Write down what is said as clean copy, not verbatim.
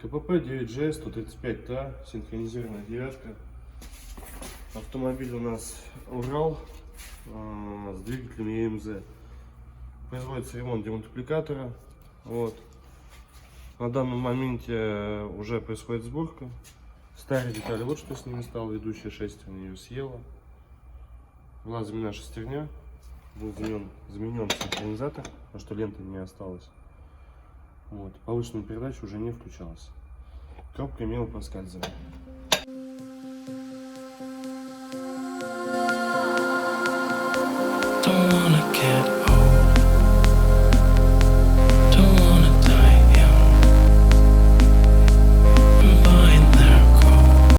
КПП 9G 135Т, синхронизированная девятка. Автомобиль у нас Урал с двигателем ЕМЗ. Производится ремонт демультипликатора. Вот. На данном моменте уже происходит сборка. Старые детали, вот что с ними стало. Ведущая шестерня ее съела. Была заменена шестерня. Был заменен синхронизатор, потому что лента не осталась. Вот. Повышенная передача уже не включалась. Коробка имела проскальзывание.